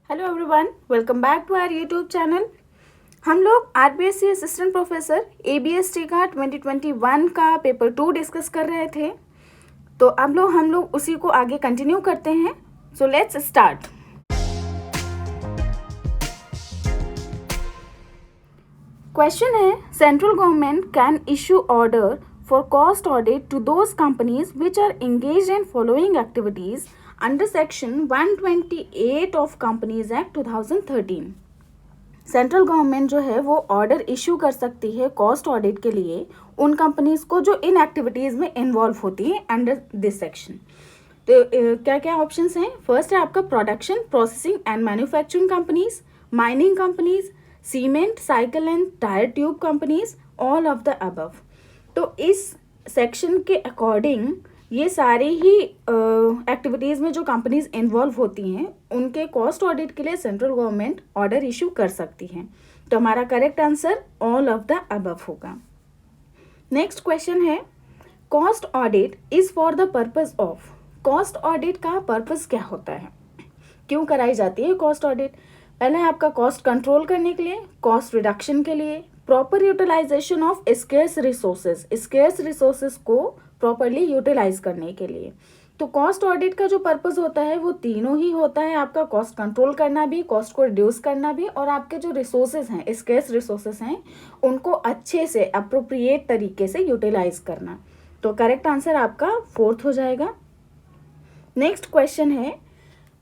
Hello everyone, welcome back to our YouTube channel. हम लोग RBSC assistant professor एबीएसटी का 2021 का पेपर 2 डिस्कस कर रहे थे। तो अब हम लोग उसी को आगे कंटिन्यू करते हैं। So let's start. क्वेश्चन है, central government can issue order for cost audit to those companies which are engaged in following activities under section 128 of companies act 2013। Central government जो है वो ऑर्डर इशू कर सकती है cost audit के लिए उन कंपनीज को जो इन एक्टिविटीज़ में इन्वॉल्व होती हैं अंडर दिस सेक्शन। तो क्या क्या ऑप्शंस हैं? फर्स्ट है आपका production, processing and manufacturing companies, mining companies, cement, cycle and tyre tube companies, all of the above. तो इस सेक्शन के अकॉर्डिंग ये सारी ही एक्टिविटीज़ में जो कंपनीज इन्वॉल्व होती हैं उनके कॉस्ट ऑडिट के लिए सेंट्रल गवर्नमेंट ऑर्डर इशू कर सकती है। तो हमारा correct answer all of the above होगा। नेक्स्ट क्वेश्चन है, cost audit is for the purpose of. Cost audit का पर्पज क्या होता है, क्यों कराई जाती है कॉस्ट ऑडिट? पहले आपका कॉस्ट कंट्रोल करने के लिए, कॉस्ट रिडक्शन के लिए, proper utilisation of scarce resources, scarce resources को प्रॉपरली यूटिलाइज करने के लिए। तो कॉस्ट ऑडिट का जो पर्पस होता है वो तीनों ही होता है, आपका कॉस्ट कंट्रोल करना भी, कॉस्ट को रिड्यूस करना भी, और आपके जो रिसोर्सेज हैं, स्केर्स रिसोर्सेज हैं, उनको अच्छे से अप्रोप्रिएट तरीके से यूटिलाइज करना। तो करेक्ट आंसर आपका 4th हो जाएगा। नेक्स्ट क्वेश्चन है,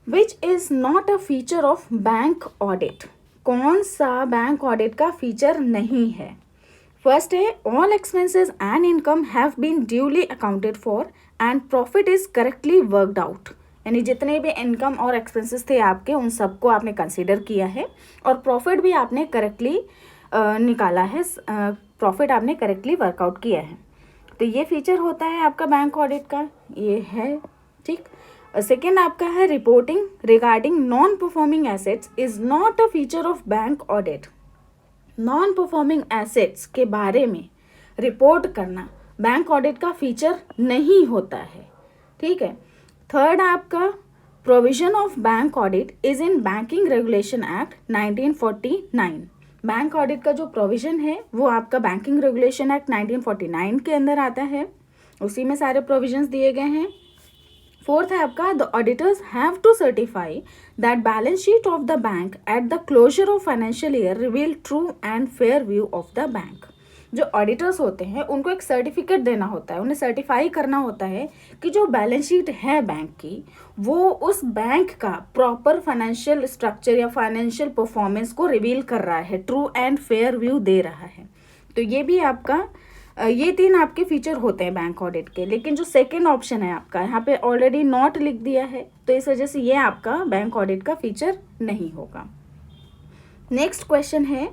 which is not a feature of bank audit. कौन सा बैंक ऑडिट का फीचर नहीं है? फर्स्ट है, all expenses and income have been duly accounted for and profit is correctly worked out. यानी जितने भी इनकम और एक्सपेंसेस थे आपके उन सबको आपने कंसीडर किया है और प्रॉफिट भी आपने करेक्टली निकाला है, प्रॉफिट आपने करेक्टली वर्कआउट किया है। तो ये फीचर होता है आपका बैंक ऑडिट का, ये है ठीक। सेकेंड आपका है, reporting regarding non performing assets is not a feature of bank audit. Non performing assets के बारे में रिपोर्ट करना बैंक ऑडिट का फीचर नहीं होता है, ठीक है। थर्ड आपका, provision of bank audit is in banking regulation act 1949। Bank audit का जो प्रोविजन है वो आपका बैंकिंग रेगुलेशन एक्ट 1949 के अंदर आता है, उसी में सारे प्रोविजंस दिए गए हैं। फोर्थ है आपका, the auditors have to certify that balance sheet of the bank at the closure of financial year reveal true and fair view of the bank. जो ऑडिटर्स होते हैं उनको एक सर्टिफिकेट देना होता है, उन्हें सर्टिफाई करना होता है कि जो बैलेंस शीट है बैंक की वो उस बैंक का प्रॉपर फाइनेंशियल स्ट्रक्चर या फाइनेंशियल परफॉर्मेंस को रिवील कर रहा है, ट्रू एंड फेयर व्यू दे रहा है। तो ये भी आपका ये 3 आपके फीचर होते हैं बैंक ऑडिट के। लेकिन जो सेकेंड ऑप्शन है आपका, यहाँ पे ऑलरेडी नॉट लिख दिया है, तो इस वजह से ये आपका बैंक ऑडिट का फीचर नहीं होगा। नेक्स्ट क्वेश्चन है,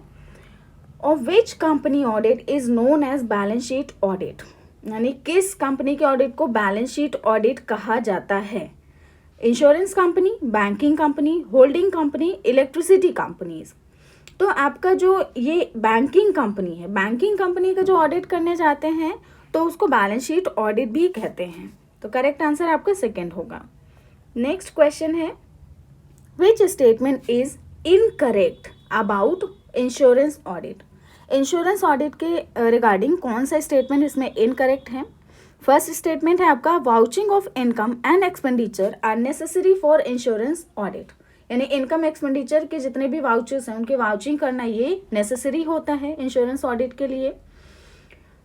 of which company audit is known as balance sheet audit. यानी किस कंपनी के ऑडिट को बैलेंस शीट ऑडिट कहा जाता है? Insurance company, banking company, holding company, electricity companies. तो आपका जो ये बैंकिंग कंपनी है, बैंकिंग कंपनी का जो ऑडिट करने जाते हैं तो उसको बैलेंस शीट ऑडिट भी कहते हैं। तो करेक्ट आंसर आपका सेकेंड होगा। नेक्स्ट क्वेश्चन है, which statement is incorrect about insurance audit. Insurance audit के रिगार्डिंग कौन सा स्टेटमेंट इसमें इनकरेक्ट है? फर्स्ट स्टेटमेंट है आपका, vouching of income and expenditure are necessary for insurance audit. यानी इनकम एक्सपेंडिचर के जितने भी वाउचर्स हैं उनके वाउचिंग करना ये नेसेसरी होता है इंश्योरेंस ऑडिट के लिए।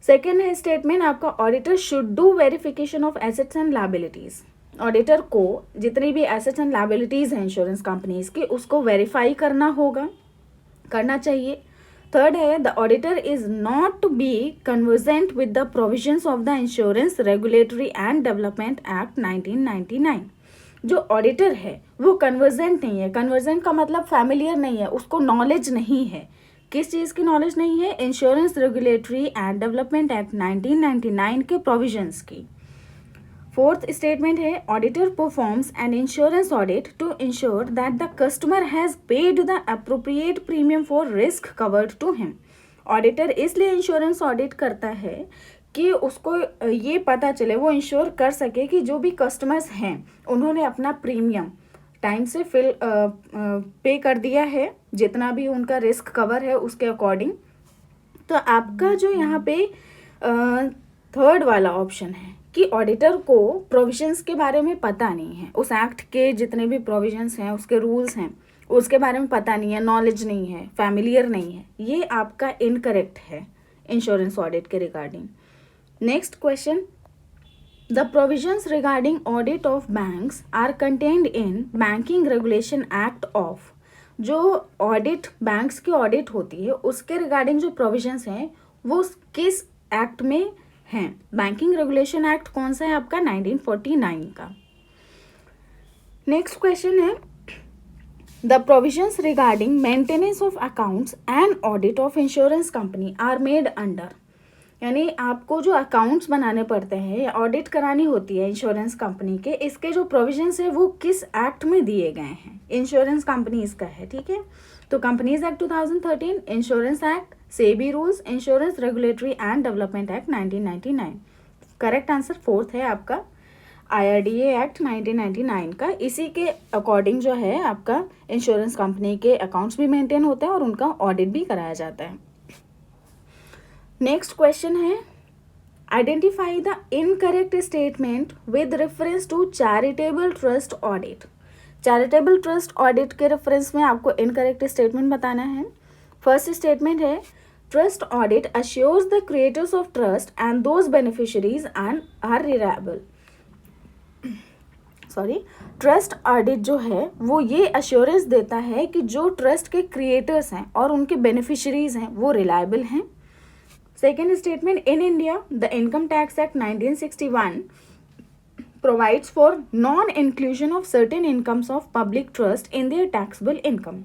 सेकेंड है स्टेटमेंट आपका, auditor should do verification of assets and liabilities. Auditor को जितनी भी एसेट्स एंड लायबिलिटीज हैं इंश्योरेंस कंपनीज की उसको वेरीफाई करना होगा, करना चाहिए। थर्ड है, the auditor is not to be convergent with the provisions of the insurance regulatory and development act 1999। जो ऑडिटर है वो कन्वर्जेंट नहीं है। कन्वर्जेंट का मतलब फैमिलियर नहीं है, उसको नॉलेज नहीं है। किस चीज़ की नॉलेज नहीं है? Insurance regulatory and development act 1999 के प्रोविजंस की। फोर्थ स्टेटमेंट है, auditor performs an insurance audit to insure that the customer has paid the appropriate premium for risk covered to him. Auditor इसलिए इंश्योरेंस ऑडिट करता है कि उसको ये पता चले, वो इंश्योर कर सके कि जो भी कस्टमर्स हैं उन्होंने अपना प्रीमियम टाइम से पे कर दिया है जितना भी उनका रिस्क कवर है उसके अकॉर्डिंग। तो आपका जो यहाँ पे थर्ड वाला ऑप्शन है कि ऑडिटर को प्रोविजंस के बारे में पता नहीं है, उस एक्ट के जितने भी प्रोविजंस हैं उसके रूल्स हैं उसके बारे में पता नहीं है, नॉलेज नहीं है, फैमिलियर नहीं है, ये आपका इनकरेक्ट है इंश्योरेंस ऑडिट के regarding. Next question, the provisions regarding audit of banks are contained in banking regulation act of. जो ऑडिट बैंक्स की ऑडिट होती है उसके रिगार्डिंग जो प्रोविजंस हैं वो किस एक्ट में हैं? बैंकिंग रेगुलेशन एक्ट कौन सा है आपका? 1949 का। नेक्स्ट क्वेश्चन है, the provisions regarding maintenance of accounts and audit of insurance company are made under. यानी आपको जो अकाउंट्स बनाने पड़ते हैं या ऑडिट करानी होती है इंश्योरेंस कंपनी के, इसके जो प्रोविजंस है वो किस एक्ट में दिए गए हैं? इंश्योरेंस कंपनीज का है, ठीक है। तो companies act 2013, insurance act, SEBI rules, insurance regulatory and development act 1999। Correct answer fourth है आपका IRDA एक्ट 1999 का। इसी के अकॉर्डिंग जो है आपका इंश्योरेंस कंपनी के अकाउंट्स भी मेंटेन होते हैं और उनका ऑडिट भी कराया जाता है। नेक्स्ट क्वेश्चन है, identify the incorrect statement with reference to charitable trust audit. Charitable trust audit के रेफरेंस में आपको इनकरेक्ट स्टेटमेंट बताना है। फर्स्ट स्टेटमेंट है, trust audit assures the creators of trust and those beneficiaries and are reliable. Trust audit जो है वो ये अश्योरेंस देता है कि जो ट्रस्ट के क्रिएटर्स हैं और उनके बेनिफिशियरीज हैं वो रिलायबल हैं। Second statement, in India the income tax act 1961 provides for non-inclusion of certain incomes of public trust in their taxable income।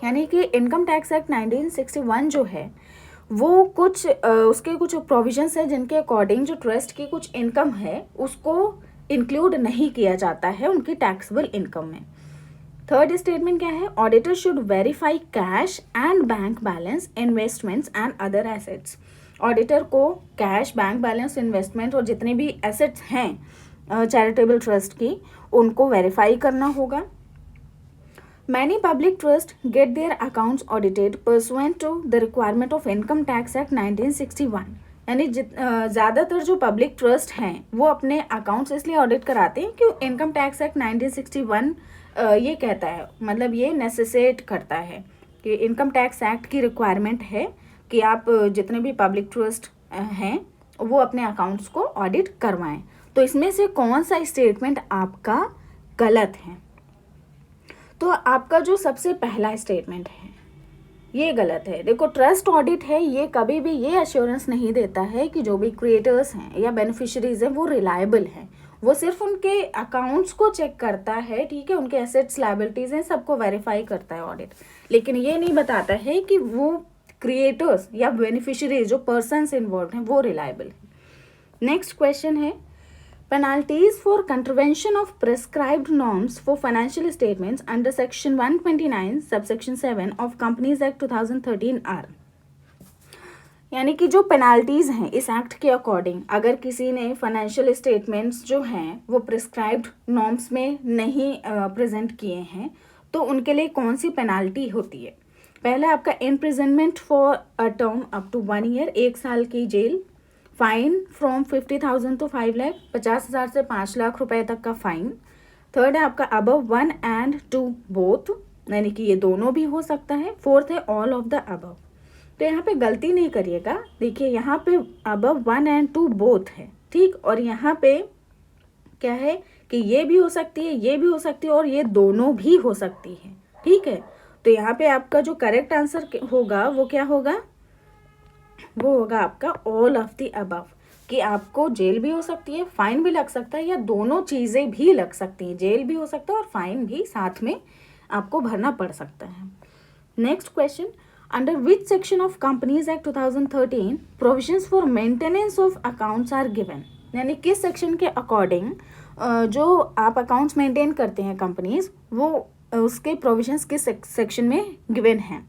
यानी कि इनकम टैक्स एक्ट 1961 जो है वो कुछ उसके कुछ प्रोविजंस है जिनके अकॉर्डिंग जो ट्रस्ट की कुछ इनकम है उसको इंक्लूड नहीं किया जाता है उनकी टैक्सेबल इनकम में। थर्ड स्टेटमेंट क्या है, auditor should verify cash and bank balance, investments and other assets. Auditor को कैश, बैंक बैलेंस, इन्वेस्टमेंट और जितने भी एसेट्स हैं चैरिटेबल ट्रस्ट की उनको वेरीफाई करना होगा। Many public trust get their accounts audited pursuant to the requirement of income tax act 1961। यानी ज़्यादातर जो पब्लिक ट्रस्ट हैं वो अपने अकाउंट्स इसलिए ऑडिट कराते हैं कि इनकम टैक्स एक्ट 1961 ये कहता है, मतलब ये नेसेसिटेट करता है कि इनकम टैक्स एक्ट की रिक्वायरमेंट है कि आप जितने भी पब्लिक ट्रस्ट हैं वो अपने अकाउंट्स को ऑडिट करवाएं। तो इसमें से कौन सा स्टेटमेंट आपका गलत है? तो आपका जो सबसे पहला स्टेटमेंट है ये गलत है। देखो, ट्रस्ट ऑडिट है ये कभी भी ये अश्योरेंस नहीं देता है कि जो भी क्रिएटर्स हैं या बेनिफिशियरीज हैं वो रिलायबल हैं। वो सिर्फ उनके अकाउंट्स को चेक करता है, ठीक है, उनके एसेट्स, लायबिलिटीज हैं, सबको वेरीफाई करता है ऑडिट, लेकिन ये नहीं बताता है कि वो क्रिएटर्स या बेनिफिशियरीज जो पर्सन्स इन्वॉल्व हैं वो रिलायबल हैं। नेक्स्ट क्वेश्चन है, penalties for contravention of prescribed norms for financial statements under section 129 subsection 7 of Companies Act 2013 are। यानी कि जो पेनाल्टीज हैं इस एक्ट के अकॉर्डिंग, अगर किसी ने फाइनेंशियल स्टेटमेंट्स जो हैं वो प्रिस्क्राइब्ड नॉर्म्स में नहीं प्रेजेंट किए हैं तो उनके लिए कौन सी पेनाल्टी होती है? पहला आपका imprisonment for a term up to 1 year, 1 साल की जेल, फाइन फ्रॉम 50,000 टू 5 लाख, 50,000 से 5 लाख रुपए तक का फाइन। थर्ड है आपका अबव 1 एंड 2 बोथ, यानी कि ये दोनों भी हो सकता है। फोर्थ है ऑल ऑफ द अबव। तो यहाँ पे गलती नहीं करिएगा, देखिए यहाँ पे अबव 1 एंड 2 बोथ है, ठीक, और यहाँ पे क्या है कि ये भी हो सकती है, ये भी हो सकती है और ये दोनों भी हो सकती है, ठीक है। तो यहाँ पे आपका जो करेक्ट आंसर होगा वो क्या होगा? वो होगा आपका ऑल ऑफ द अबव, कि आपको जेल भी हो सकती है, फाइन भी लग सकता है, या दोनों चीज़ें भी लग सकती हैं, जेल भी हो सकता है और फाइन भी साथ में आपको भरना पड़ सकता है। Next question, under which section of companies act 2013 provisions for maintenance of accounts are given. यानी किस सेक्शन के अकॉर्डिंग जो आप अकाउंट्स मेंटेन करते हैं कंपनीज, वो उसके प्रोविजंस किस सेक्शन में गिवन हैं?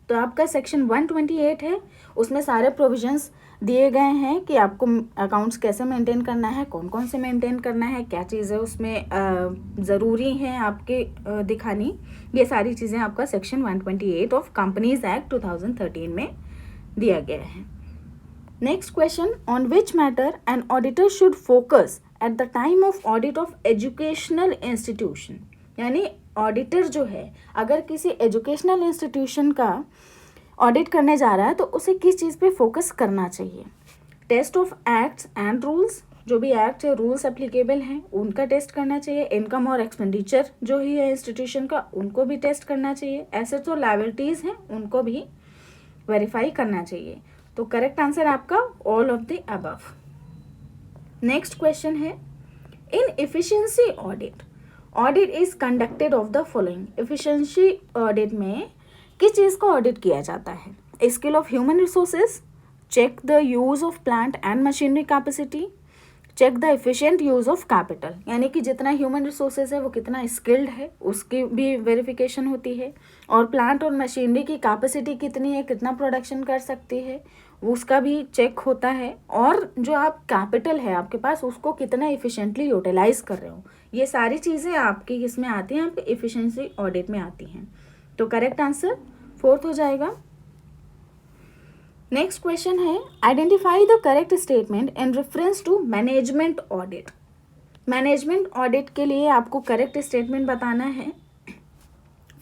तो आपका सेक्शन 128 है, उसमें सारे प्रोविजंस दिए गए हैं कि आपको अकाउंट्स कैसे मेंटेन करना है, कौन कौन से मेंटेन करना है, क्या चीज़ें उसमें ज़रूरी हैं आपके दिखानी। ये सारी चीज़ें आपका सेक्शन 128 ऑफ कंपनीज एक्ट 2013 में दिया गया है। Next question, on which matter an auditor should focus at the time of audit of educational institution. यानी ऑडिटर जो है अगर किसी एजुकेशनल इंस्टीट्यूशन का ऑडिट करने जा रहा है तो उसे किस चीज़ पे फोकस करना चाहिए। Test of acts and rules, जो भी एक्ट या रूल्स एप्लीकेबल हैं उनका टेस्ट करना चाहिए। इनकम और एक्सपेंडिचर जो ही है इंस्टीट्यूशन का उनको भी टेस्ट करना चाहिए। एसेट्स और लायबिलिटीज़ हैं उनको भी वेरीफाई करना चाहिए। तो करेक्ट आंसर आपका all of the above. Next question है, in efficiency audit audit is conducted of the following. Efficiency audit में किस चीज़ को ऑडिट किया जाता है? Skill of human resources, check the use of plant and machinery capacity, check the efficient use of capital. यानी कि जितना ह्यूमन रिसोर्सेज है वो कितना स्किल्ड है उसकी भी वेरिफिकेशन होती है, और प्लांट और मशीनरी की कैपेसिटी कितनी है, कितना प्रोडक्शन कर सकती है उसका भी चेक होता है, और जो आप कैपिटल है आपके पास उसको कितना एफिशिएंटली यूटिलाइज कर रहे हो। ये सारी चीज़ें आपकी इसमें आती हैं, आपके एफिशिएंसी ऑडिट में आती हैं। तो करेक्ट आंसर 4th हो जाएगा। नेक्स्ट क्वेश्चन है, identify the correct statement in reference to management audit. Management audit के लिए आपको करेक्ट स्टेटमेंट बताना है।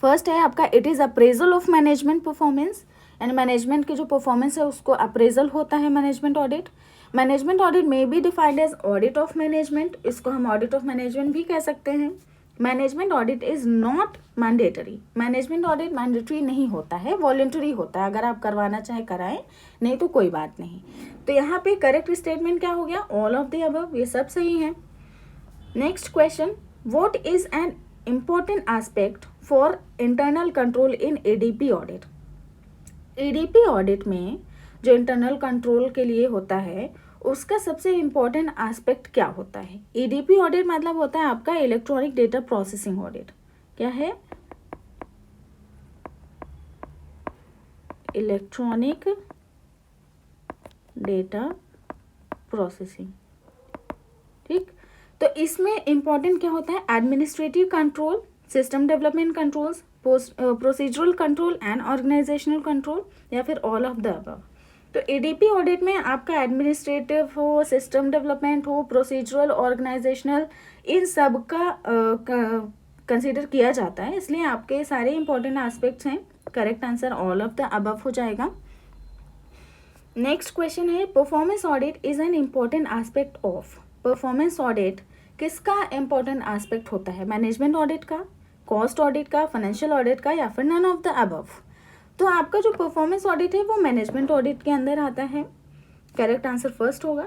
फर्स्ट है आपका, it is appraisal of management performance, यानी मैनेजमेंट की जो परफॉर्मेंस है उसको अप्रेजल होता है मैनेजमेंट ऑडिट। मैनेजमेंट ऑडिट में be defined as audit of management, इसको हम ऑडिट ऑफ मैनेजमेंट भी कह सकते हैं। Management audit is not mandatory, management audit mandatory नहीं होता है, वॉलंटरी होता है। अगर आप करवाना चाहे कराएं, नहीं तो कोई बात नहीं। तो यहाँ पे करेक्ट स्टेटमेंट क्या हो गया? ऑल ऑफ द अबव, ये सब सही है। Next question, what is an important aspect for internal control in ADP audit. ADP audit में जो इंटरनल कंट्रोल के लिए होता है उसका सबसे इम्पोर्टेंट एस्पेक्ट क्या होता है? ईडीपी ऑडिट मतलब होता है आपका इलेक्ट्रॉनिक डेटा प्रोसेसिंग ऑडिट। क्या है? Electronic data processing. ठीक, तो इसमें इंपॉर्टेंट क्या होता है? Administrative control, system development controls, procedural control and organisational control, या फिर ऑल ऑफ द अबव। तो एडीपी ऑडिट में आपका एडमिनिस्ट्रेटिव हो, सिस्टम डेवलपमेंट हो, प्रोसीजरल, ऑर्गेनाइजेशनल, इन सब का कंसीडर किया जाता है, इसलिए आपके सारे इंपॉर्टेंट एस्पेक्ट्स हैं। Correct answer all of the above हो जाएगा। नेक्स्ट क्वेश्चन है, performance audit is an important aspect of. Performance audit किसका इंपॉर्टेंट एस्पेक्ट होता है? मैनेजमेंट ऑडिट का, कॉस्ट ऑडिट का, फाइनेंशियल ऑडिट का, या फिर नन ऑफ द अबव। तो आपका जो परफॉर्मेंस ऑडिट है वो मैनेजमेंट ऑडिट के अंदर आता है। करेक्ट आंसर फर्स्ट होगा।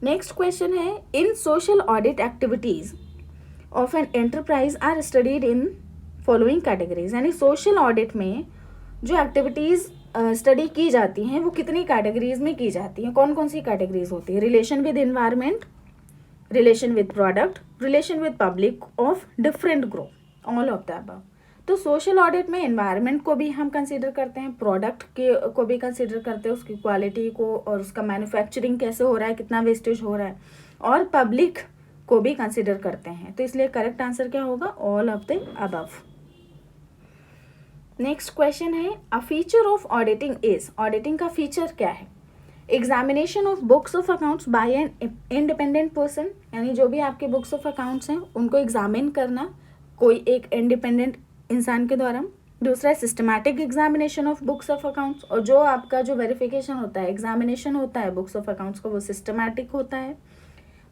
नेक्स्ट क्वेश्चन है, in social audit activities of an enterprise are studied in following categories. यानी सोशल ऑडिट में जो एक्टिविटीज स्टडी की जाती हैं वो कितनी कैटेगरीज में की जाती हैं? कौन कौन सी कैटेगरीज होती है? Relation with environment, relation with product, relation with public of different group, all of the above. तो सोशल ऑडिट में एनवायरनमेंट को भी हम कंसीडर करते हैं, प्रोडक्ट के को भी कंसीडर करते हैं, उसकी क्वालिटी को और उसका मैन्युफैक्चरिंग कैसे हो रहा है, कितना वेस्टेज हो रहा है, और पब्लिक को भी कंसीडर करते हैं। तो इसलिए करेक्ट आंसर क्या होगा? All of the above. Next question है, a feature of auditing is. Auditing का फीचर क्या है? Examination of books of accounts by an independent person, यानी जो भी आपके बुक्स ऑफ अकाउंट्स हैं उनको एग्जामिन करना कोई एक इंडिपेंडेंट इंसान के द्वारा। दूसरा है systematic examination of books of accounts, और जो आपका जो वेरिफिकेशन होता है, एग्जामिनेशन होता है बुक्स ऑफ अकाउंट्स का, वो सिस्टमैटिक होता है।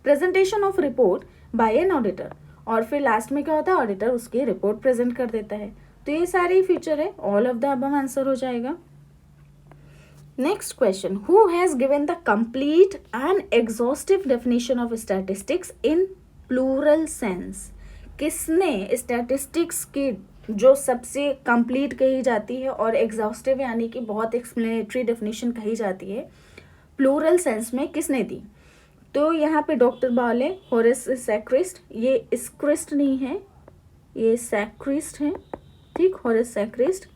Presentation of report by an auditor, और फिर लास्ट में क्या होता है? ऑडिटर उसकी रिपोर्ट प्रेजेंट कर देता है। तो ये सारी फीचर है, all of the above answer हो जाएगा। Next question, who has given the complete and exhaustive definition of statistics in plural sense. किसने स्टैटिस्टिक्स की जो सबसे कंप्लीट कही जाती है और एग्जॉस्टिव यानी कि बहुत एक्सप्लेनेटरी डेफिनेशन कही जाती है, प्लूरल सेंस में किसने दी? तो यहाँ पे डॉक्टर बाले, होरेस सैक्रिस्ट, ये स्क्रिस्ट नहीं है, ये सैक्रिस्ट है, ठीक, होरेस सैक्रिस्ट,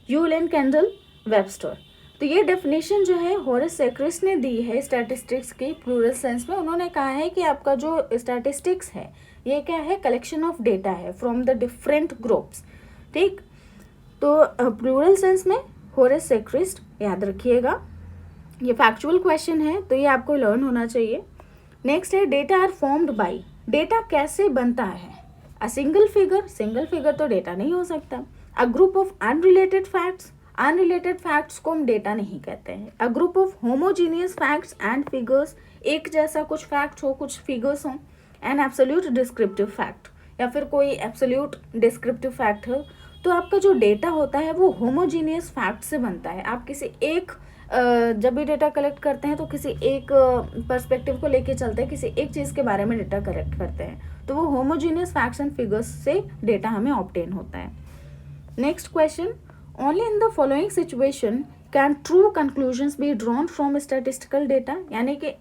यूलेन कैंडल, वेबस्टर। तो ये डेफिनेशन जो है होरेस सेक्रिस्ट ने दी है स्टैटिस्टिक्स की प्लूरल सेंस में। उन्होंने कहा है कि आपका जो स्टैटिस्टिक्स है ये क्या है, कलेक्शन ऑफ डेटा है फ्रॉम द डिफरेंट ग्रुप्स, ठीक। तो प्लूरल सेंस में होरेस सेक्रिस्ट, याद रखिएगा। ये फैक्चुअल क्वेश्चन है तो ये आपको लर्न होना चाहिए। नेक्स्ट है data are formed by, data कैसे बनता है। अ सिंगल फिगर तो डेटा नहीं हो सकता। A group of unrelated facts, unrelated facts को हम डेटा नहीं कहते हैं। A group of homogeneous facts and figures, एक जैसा कुछ फैक्ट्स हो कुछ फिगर्स हो। एन एब्सोल्यूट डिस्क्रिप्टिव फैक्ट, या फिर कोई एब्सोल्यूट डिस्क्रिप्टिव फैक्ट हो। तो आपका जो डेटा होता है वो होमोजीनियस फैक्ट से बनता है। आप किसी एक जब भी डेटा कलेक्ट करते हैं तो किसी एक पर्सपेक्टिव को लेके चलते हैं, किसी एक चीज़ के बारे में डेटा कलेक्ट करते हैं, तो वो होमोजीनियस फैक्ट्स एंड फिगर्स से डेटा हमें ऑब्टेन होता है। Next question, only in the following situation can true conclusions be drawn from statistical data, यानी कि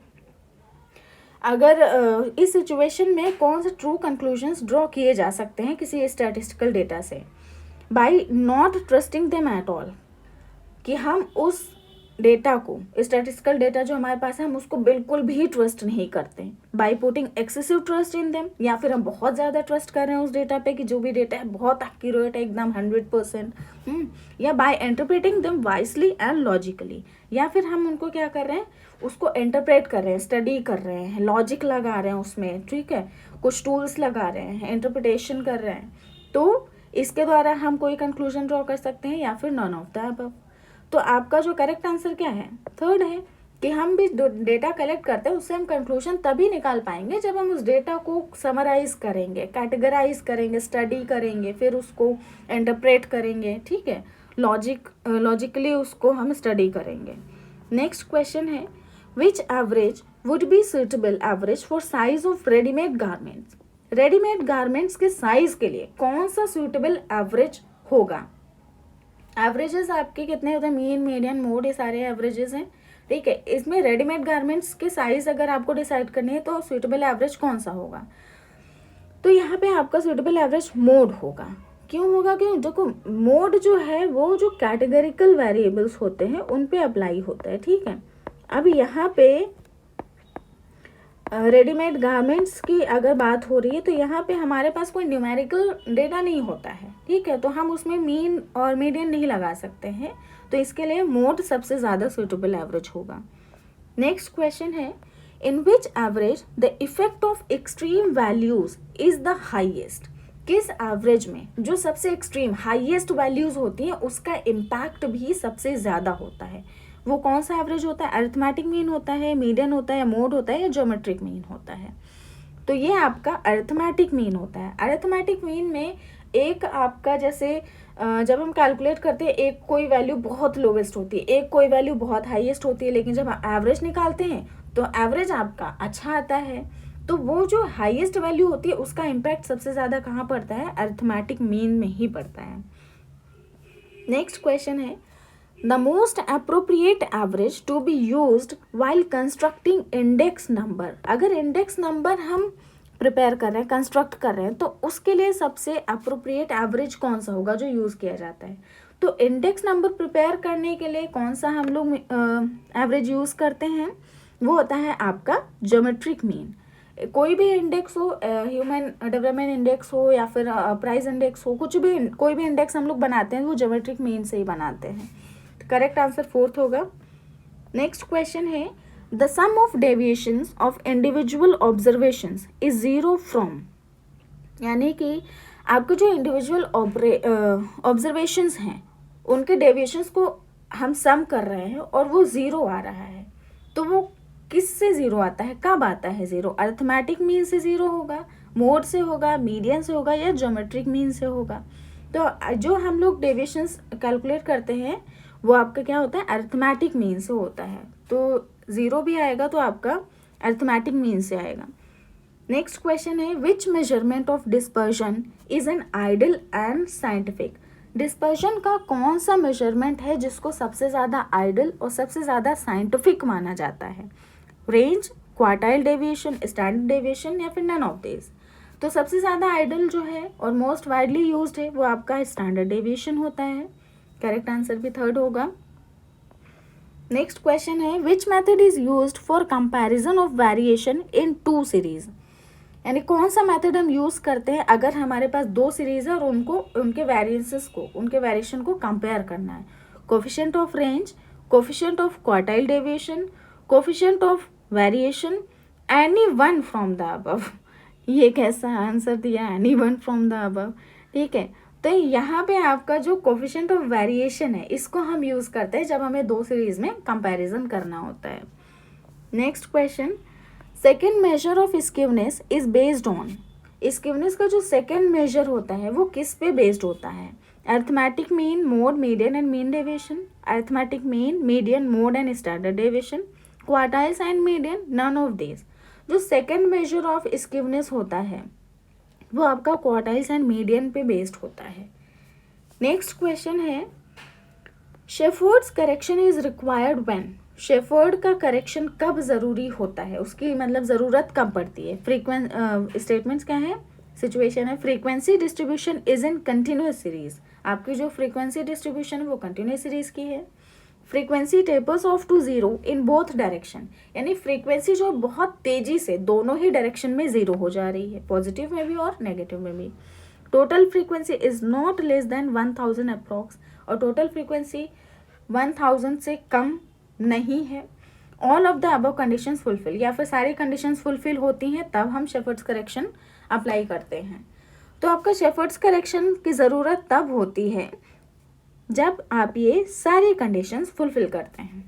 अगर इस सिचुएशन में कौन से ट्रू कंक्लूजन्स ड्रॉ किए जा सकते हैं किसी स्टैटिस्टिकल डेटा से। By not trusting them at all, कि हम उस डेटा को, स्टैटिस्टिकल डेटा जो हमारे पास है हम उसको बिल्कुल भी ट्रस्ट नहीं करते। By putting excessive trust in them, या फिर हम बहुत ज़्यादा ट्रस्ट कर रहे हैं उस डेटा पे कि जो भी डेटा है बहुत एक्यूरेट है, एकदम 100%। या by interpreting them wisely and logically, या फिर हम उनको क्या कर रहे हैं, उसको इंटरप्रेट कर रहे हैं, स्टडी कर रहे हैं, लॉजिक लगा रहे हैं उसमें, ठीक है, कुछ टूल्स लगा रहे हैं, इंटरप्रिटेशन कर रहे हैं। तो इसके द्वारा हम कोई कंक्लूजन ड्रॉ कर सकते हैं, या फिर नॉन ऑफ द अबव। तो आपका जो करेक्ट आंसर क्या है, थर्ड है, कि हम भी डेटा कलेक्ट करते हैं उससे हम कंक्लूजन तभी निकाल पाएंगे जब हम उस डेटा को समराइज करेंगे, कैटेगराइज करेंगे, स्टडी करेंगे, फिर उसको इंटरप्रेट करेंगे, ठीक है, लॉजिकली उसको हम स्टडी करेंगे। नेक्स्ट क्वेश्चन है, which average would be suitable average for size of readymade garments. Readymade garments के साइज के लिए कौन सा सुटेबल एवरेज होगा। एवरेजेस आपके कितने होते हैं, मीन, मीडियन, मोड, ये सारे एवरेजेस हैं, ठीक है। इसमें रेडीमेड गारमेंट्स के साइज अगर आपको डिसाइड करनी है तो सुटेबल एवरेज कौन सा होगा, तो यहाँ पे आपका सुटेबल एवरेज मोड होगा। क्यों होगा, क्यों, देखो मोड जो है वो जो कैटेगरिकल वेरिएबल्स होते हैं उन पे अप्लाई होता है, ठीक है। अब यहाँ पे रेडीमेड गारमेंट्स की अगर बात हो रही है तो यहाँ पे हमारे पास कोई न्यूमेरिकल डेटा नहीं होता है, ठीक है, तो हम उसमें मीन और मीडियन नहीं लगा सकते हैं, तो इसके लिए मोड सबसे ज़्यादा सुटेबल एवरेज होगा। नेक्स्ट क्वेश्चन है, in which average the effect of extreme values is the highest. किस एवरेज में जो सबसे एक्सट्रीम हाइएस्ट वैल्यूज होती हैं उसका इम्पैक्ट भी सबसे ज़्यादा होता है, वो कौन सा एवरेज होता है, अरिथमेटिक मीन होता है, मीडियन होता है, या मोड होता है, या ज्योमेट्रिक मीन होता है। तो ये आपका अरिथमेटिक मीन होता है। अरिथमेटिक मीन में एक आपका जैसे जब हम कैलकुलेट करते हैं एक कोई वैल्यू बहुत लोवेस्ट होती है, एक कोई वैल्यू बहुत हाईएस्ट होती है, लेकिन जब एवरेज निकालते हैं तो एवरेज आपका अच्छा आता है। तो वो जो हाईएस्ट वैल्यू होती है उसका इम्पैक्ट सबसे ज़्यादा कहाँ पड़ता है, अरिथमेटिक मीन में ही पड़ता है। नेक्स्ट क्वेश्चन है, the most appropriate average to be used while constructing index number. अगर इंडेक्स नंबर हम प्रिपेयर कर रहे हैं, कंस्ट्रक्ट कर रहे हैं, तो उसके लिए सबसे अप्रोप्रिएट एवरेज कौन सा होगा जो यूज़ किया जाता है। तो इंडेक्स नंबर प्रिपेयर करने के लिए कौन सा हम लोग एवरेज यूज़ करते हैं, वो होता है आपका ज्योमेट्रिक मीन। कोई भी इंडेक्स हो, ह्यूमन डेवलपमेंट इंडेक्स हो या फिर प्राइस इंडेक्स हो, कुछ भी कोई भी इंडेक्स हम लोग बनाते हैं वो ज्योमेट्रिक मीन से ही बनाते हैं। करेक्ट आंसर फोर्थ होगा। नेक्स्ट क्वेश्चन है, the sum of deviations of individual observations is zero from, यानी कि आपके जो इंडिविजुअल ऑब्जर्वेशंस हैं उनके डेविएशंस को हम सम कर रहे हैं और वो ज़ीरो आ रहा है, तो वो किससे ज़ीरो आता है, कब आता है ज़ीरो, अरिथमेटिक मीन से ज़ीरो होगा, मोड से होगा, मीडियन से होगा, या ज्योमेट्रिक मीन से होगा। तो जो हम लोग डेविएशंस कैलकुलेट करते हैं वो आपका क्या होता है, अरिथमेटिक मीन से होता है, तो ज़ीरो भी आएगा तो आपका अरिथमेटिक मीन से आएगा। नेक्स्ट क्वेश्चन है, which measurement of dispersion is an ideal and scientific. Dispersion का कौन सा मेजरमेंट है जिसको सबसे ज़्यादा आइडियल और सबसे ज़्यादा साइंटिफिक माना जाता है, range, quartile deviation, standard deviation, या फिर नन ऑफ दिस। तो सबसे ज़्यादा आइडियल जो है और मोस्ट वाइडली यूज्ड है वो आपका स्टैंडर्ड डेविएशन होता है। करेक्ट आंसर भी थर्ड होगा। नेक्स्ट क्वेश्चन है which method is used for comparison of variation in two series, यानी कौन सा मेथड हम यूज़ करते हैं अगर हमारे पास दो सीरीज है और उनको उनके वेरिएंसेस को उनके वेरिएशन को कंपेयर करना है। Coefficient of range, coefficient of quartile deviation, coefficient of variation, any one from the above. ये कैसा आंसर दिया, any one from the above. ठीक है, तो यहाँ पे आपका जो कोफिशिएंट ऑफ वेरिएशन है इसको हम यूज़ करते हैं जब हमें दो सीरीज में कंपैरिजन करना होता है। Next question, second measure of skewness is based on, skewness का जो सेकेंड मेजर होता है वो किस पे बेस्ड होता है? Arithmetic mean, mode, median and mean deviation, arithmetic mean, median, mode and standard deviation, quartiles and median, none of this. जो सेकेंड मेजर ऑफ स्क्यूनेस होता है वो आपका क्वार्टाइल्स एंड मीडियन पे बेस्ड होता है। नेक्स्ट क्वेश्चन है Sheppard's correction is required when, Sheppard का करेक्शन कब ज़रूरी होता है, उसकी मतलब ज़रूरत कब पड़ती है? स्टेटमेंट्स क्या है, सिचुएशन है frequency distribution is in continuous series, आपकी जो फ्रीक्वेंसी डिस्ट्रीब्यूशन है वो कंटिन्यूस सीरीज की है। Frequency tapers off to zero in both direction, यानी फ्रीक्वेंसी जो बहुत तेजी से दोनों ही डायरेक्शन में जीरो हो जा रही है, पॉजिटिव में भी और नेगेटिव में भी। Total frequency is not less than 1000 approx, और टोटल फ्रीक्वेंसी 1000 से कम नहीं है। All of the above conditions fulfil, या फिर सारी कंडीशंस फुलफिल होती हैं तब हम शेफर्ड्स करेक्शन अप्लाई करते हैं। तो आपका शेफर्ड्स करेक्शन की ज़रूरत तब होती है जब आप ये सारी कंडीशंस फुलफिल करते हैं,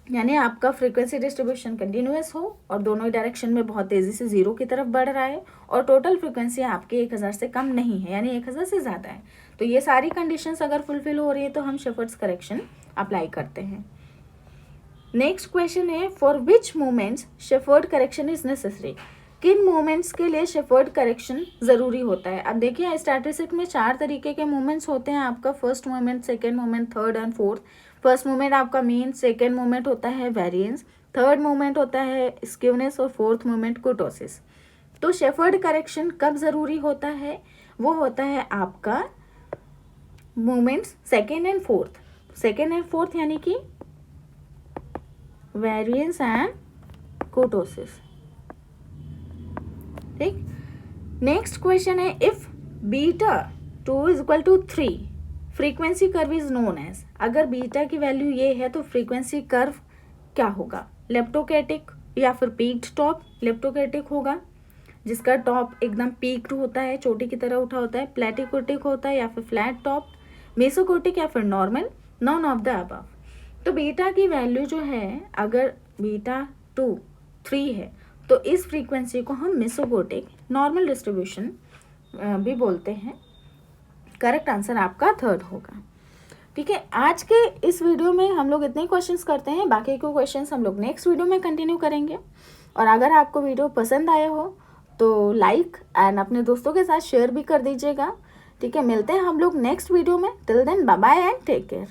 यानी आपका फ्रीक्वेंसी डिस्ट्रीब्यूशन कंटिन्यूअस हो और दोनों ही डायरेक्शन में बहुत तेज़ी से जीरो की तरफ बढ़ रहा है और टोटल फ्रीक्वेंसी आपकी 1000 से कम नहीं है, यानी 1000 से ज़्यादा है। तो ये सारी कंडीशंस अगर फुलफिल हो रही है तो हम शेफर्ड्स करेक्शन अप्लाई करते हैं। नेक्स्ट क्वेश्चन है for which moments shepherd correction is necessary, किन मोमेंट्स के लिए शेफर्ड करेक्शन ज़रूरी होता है? अब देखिए स्टैटिस्टिक में 4 तरीके के मोमेंट्स होते हैं आपका, first moment, second moment, third and fourth. First moment आपका मीन, सेकेंड मोमेंट होता है वेरिएंस, थर्ड मोमेंट होता है स्क्यूनेस और फोर्थ मोमेंट कुर्टोसिस। तो शेफर्ड करेक्शन कब ज़रूरी होता है? वो होता है आपका moments second and fourth, second and fourth यानी कि वेरिएंस एंड कुर्टोसिस। ठीक, नेक्स्ट क्वेश्चन है if beta 2 is equal to 3 frequency curve is known as, अगर बीटा की वैल्यू ये है तो फ्रीक्वेंसी कर्व क्या होगा? लेप्टोकेटिक या फिर पीक्ड टॉप? लेप्टोकेटिक होगा जिसका टॉप एकदम पीक्ड होता है, चोटी की तरह उठा होता है। प्लेटिकोटिक होता है या फिर फ्लैट टॉप। मेसोकोटिक या फिर normal, none of the above. तो बीटा की वैल्यू जो है अगर बीटा 2 3 है तो इस फ्रीक्वेंसी को हम मेसोकोटिक नॉर्मल डिस्ट्रीब्यूशन भी बोलते हैं। करेक्ट आंसर आपका थर्ड होगा। ठीक है, आज के इस वीडियो में हम लोग इतने क्वेश्चंस करते हैं, बाकी के क्वेश्चंस हम लोग नेक्स्ट वीडियो में कंटिन्यू करेंगे। और अगर आपको वीडियो पसंद आया हो तो लाइक एंड अपने दोस्तों के साथ शेयर भी कर दीजिएगा। ठीक है, मिलते हैं हम लोग नेक्स्ट वीडियो में। Till then bye bye and take care.